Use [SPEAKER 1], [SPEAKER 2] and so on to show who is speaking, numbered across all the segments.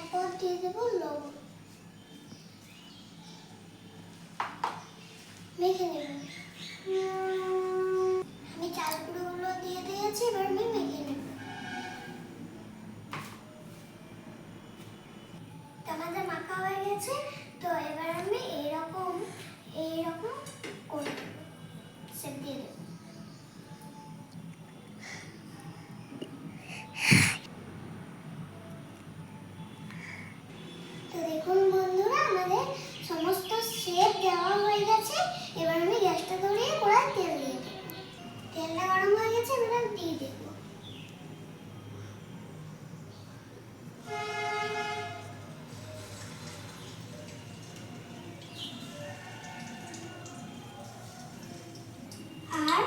[SPEAKER 1] তারপর দিয়ে দেবো লবণ, মেখে নেব। আমি চাল গুঁড়োগুলো দিয়ে দিয়েছি, এবার আমি মেখে নেব। তো আমাদের মাখা হয়ে গেছে। তো এবার আমি এইরকম করে দেবো, সেপ দিয়ে দেবো। তো দেখুন বন্ধুরা, আমাদের সমস্ত শেপ দেওয়া হয়ে গেছে। এবার আমি গ্যাসটা ধরিয়ে কড়াই তেল দিয়ে দেবো। তেলটা গরম হয়ে গেছে, এবার আমি দিয়ে দেবো। আর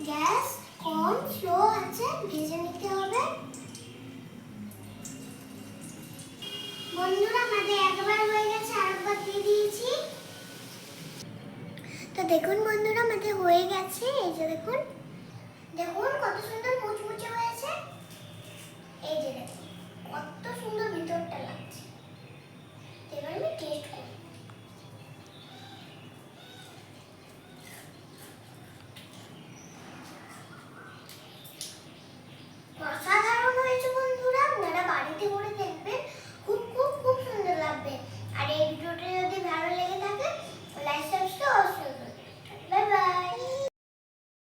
[SPEAKER 1] গ্যাস কম স্লো আছে ভেজে নিতে হবে। বন্ধুরা, আমাদের একবার হয়ে গেছে, আরেকবার দিয়ে দিয়েছি। তো দেখুন বন্ধুরা, আমাদের হয়ে গেছে। এই যে দেখুন, দেখুন কত সুন্দর মুচমুচে হয়েছে।